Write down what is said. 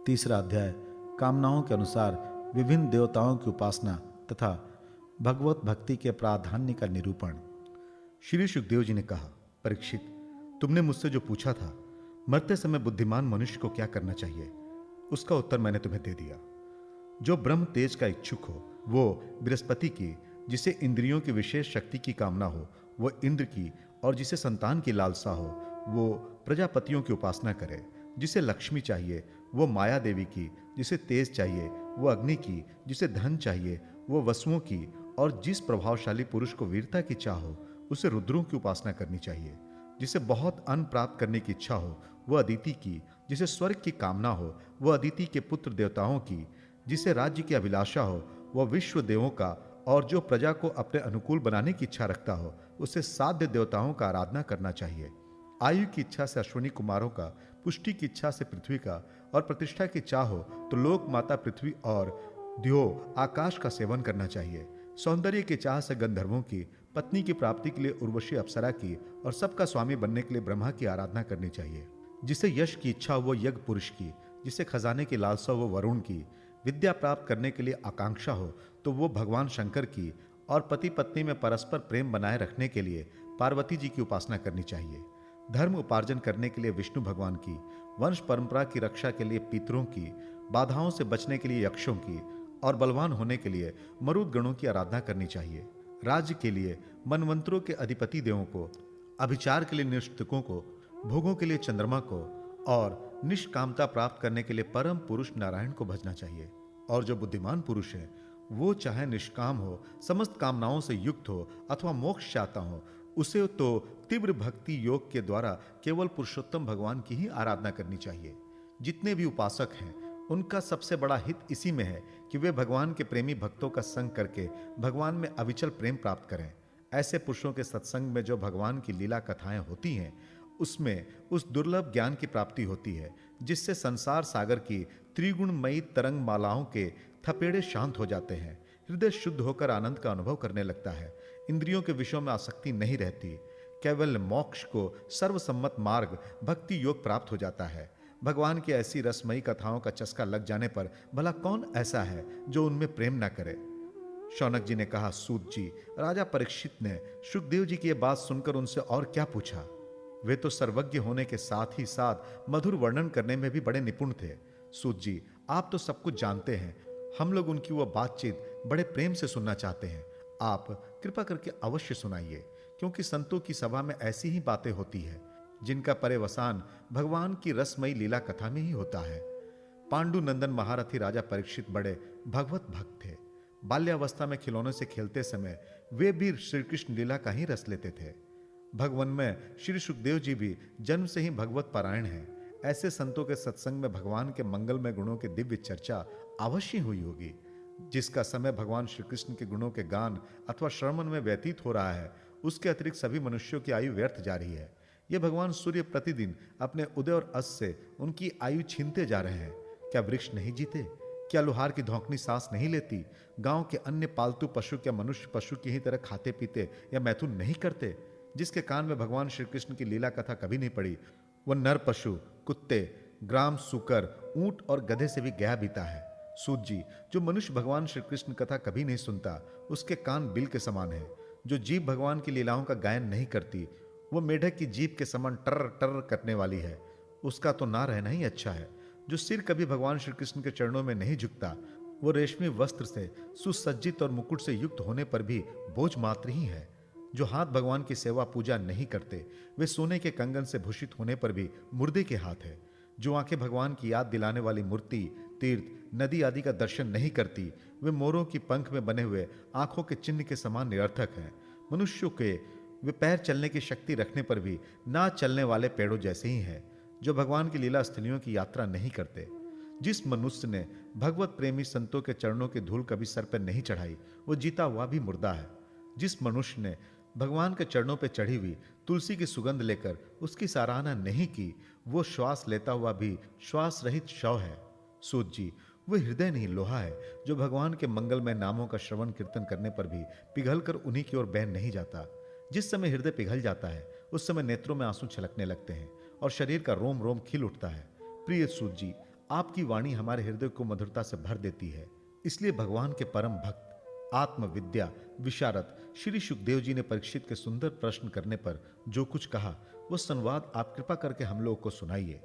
तीसरा अध्याय कामनाओं के अनुसार विभिन्न देवताओं की उपासना तथा भगवत भक्ति के प्राधान्य का निरूपण। श्री सुखदेव जी ने कहा, परीक्षित, तुमने मुझसे जो पूछा था, मरते समय बुद्धिमान मनुष्य को क्या करना चाहिए, उसका उत्तर मैंने तुम्हें दे दिया। जो ब्रह्म तेज का इच्छुक हो वो बृहस्पति की, जिसे इंद्रियों की विशेष शक्ति की कामना हो वो इंद्र की, और जिसे संतान की लालसा हो वो प्रजापतियों की उपासना करे। जिसे लक्ष्मी चाहिए वो माया देवी की, जिसे तेज चाहिए वो अग्नि की, जिसे धन चाहिए वो वसुओं की, और जिस प्रभावशाली पुरुष को वीरता की चाह हो उसे रुद्रों की उपासना करनी चाहिए। जिसे बहुत अन्न प्राप्त करने की इच्छा हो वह अदिति की, जिसे स्वर्ग की कामना हो वह अदिति के पुत्र देवताओं की, जिसे राज्य की अभिलाषा हो वह विश्व देवों का, और जो प्रजा को अपने अनुकूल बनाने की इच्छा रखता हो उसे साध्य देवताओं का आराधना करना चाहिए। आयु की इच्छा से अश्विनी कुमारों का, पुष्टि की इच्छा से पृथ्वी का, और प्रतिष्ठा की चाह हो तो लोक माता पृथ्वी और द्यो आकाश का सेवन करना चाहिए। सौंदर्य की चाह से गंधर्वों की, पत्नी की प्राप्ति के लिए उर्वशी अप्सरा की, और सबका स्वामी बनने के लिए ब्रह्मा की आराधना करनी चाहिए। जिसे यश की इच्छा हो वो यज्ञ पुरुष की, जिसे खजाने की लालसा हो वो वरुण की, विद्या प्राप्त करने के लिए आकांक्षा हो तो वो भगवान शंकर की, और पति पत्नी में परस्पर प्रेम बनाए रखने के लिए पार्वती जी की उपासना करनी चाहिए। धर्म उपार्जन करने के लिए विष्णु भगवान की, वंश परंपरा की रक्षा के लिए पितरों की, बाधाओं से बचने के लिए यक्षों की, और बलवान होने के लिए मरुद गणों की आराधना करनी चाहिए। राज्य के लिए मनवंतरों के अधिपति देवों को, अभिचार के लिए निष्ठकों को, भोगों के लिए चंद्रमा को, और निष्कामता प्राप्त करने के लिए परम पुरुष नारायण को भजना चाहिए। और जो बुद्धिमान पुरुष है वो चाहे निष्काम हो, समस्त कामनाओं से युक्त हो, अथवा मोक्ष चाहता हो, उसे तो तीव्र भक्ति योग के द्वारा केवल पुरुषोत्तम भगवान की ही आराधना करनी चाहिए। जितने भी उपासक हैं उनका सबसे बड़ा हित इसी में है कि वे भगवान के प्रेमी भक्तों का संग करके भगवान में अविचल प्रेम प्राप्त करें। ऐसे पुरुषों के सत्संग में जो भगवान की लीला कथाएं होती हैं उसमें उस दुर्लभ ज्ञान की प्राप्ति होती है जिससे संसार सागर की त्रिगुणमयी तरंग मालाओं के थपेड़े शांत हो जाते हैं। हृदय शुद्ध होकर आनंद का अनुभव करने लगता है। इंद्रियों के विषयों में आसक्ति नहीं रहती। केवल मोक्ष को सर्वसम्मत मार्ग भक्ति योग प्राप्त हो जाता है। भगवान की ऐसी रसमयी कथाओं का चस्का लग जाने पर भला कौन ऐसा है जो उनमें प्रेम न करे। शौनक जी ने कहा, सूत जी, राजा परीक्षित ने सुखदेव जी की यह बात सुनकर उनसे और क्या पूछा। वे तो सर्वज्ञ होने के साथ ही साथ मधुर वर्णन करने में भी बड़े निपुण थे। सूत जी, आप तो सब कुछ जानते हैं। हम लोग उनकी वह बातचीत बड़े प्रेम से सुनना चाहते हैं। आप कृपा करके अवश्य सुनाइए, क्योंकि संतों की सभा में ऐसी ही बातें होती है जिनका पर्यवसान भगवान की रसमयी लीला कथा में ही होता है। पांडु नंदन महारथी राजा परीक्षित बड़े भगवत भक्त थे। बाल्यावस्था में खिलौनों से खेलते समय वे भी श्री कृष्ण लीला का ही रस लेते थे। भगवान में श्री सुखदेव जी भी जन्म से ही भगवत पारायण हैं। ऐसे संतों के सत्संग में भगवान के मंगलमय गुणों की दिव्य चर्चा अवश्य हुई होगी। जिसका समय भगवान श्री कृष्ण के गुणों के गान अथवा श्रवण में व्यतीत हो रहा है, उसके अतिरिक्त सभी मनुष्यों की आयु व्यर्थ जा रही है। ये भगवान सूर्य प्रतिदिन अपने उदय और अस्त से उनकी आयु छीनते जा रहे हैं। क्या वृक्ष नहीं जीते? क्या लोहार की धौंकनी सांस नहीं लेती? गांव के अन्य पालतू पशु क्या मनुष्य पशु की ही तरह खाते पीते या मैथुन नहीं करते? जिसके कान में भगवान श्री कृष्ण की लीला कथा कभी नहीं पड़ी, वह नर पशु, कुत्ते, ग्राम सुकर, ऊंट और गधे से भी गया बीता है। सूत जी, जो मनुष्य भगवान श्री कृष्ण कथा कभी नहीं सुनता, उसके कान बिल के समान है। जो जीभ भगवान की लीलाओं का गायन नहीं करती, वो मेढक की जीभ के समान टर टर करने वाली है। उसका तो ना रहना ही अच्छा है। जो सिर कभी भगवान श्री कृष्ण के चरणों में नहीं झुकता, वो रेशमी वस्त्र से सुसज्जित और मुकुट से युक्त होने पर भी बोझ मात्र ही है। जो हाथ भगवान की सेवा पूजा नहीं करते, वे सोने के कंगन से भूषित होने पर भी मुर्दे के हाथ है। जो आंखें भगवान की याद दिलाने वाली मूर्ति, तीर्थ, नदी आदि का दर्शन नहीं करती, वे मोरों की पंख में बने हुए आंखों के चिन्ह के समान निरर्थक हैं। मनुष्यों के वे पैर चलने की शक्ति रखने पर भी ना चलने वाले पेड़ों जैसे ही हैं। जो भगवान की लीला स्थलियों की यात्रा नहीं करते। जिस मनुष्य ने भगवत प्रेमी संतों के चरणों की धूल कभी सर पर नहीं चढ़ाई, वो जीता हुआ भी मुर्दा है। जिस मनुष्य ने भगवान के चरणों पर चढ़ी हुई तुलसी की सुगंध लेकर उसकी सराहना नहीं की, वो श्वास लेता हुआ भी श्वास रहित शव है। सूत जी, वह हृदय नहीं लोहा है जो भगवान के मंगलमय नामों का श्रवण कीर्तन करने पर भी पिघलकर उन्हीं की ओर बह नहीं जाता। जिस समय हृदय पिघल जाता है उस समय नेत्रों में आंसू छलकने लगते हैं और शरीर का रोम रोम खिल उठता है। प्रिय सूत जी, आपकी वाणी हमारे हृदय को मधुरता से भर देती है। इसलिए भगवान के परम भक्त, आत्मविद्या विशारद श्री सुखदेव जी ने परीक्षित के सुंदर प्रश्न करने पर जो कुछ कहा, वह संवाद आप कृपा करके हम लोगों को सुनाइए।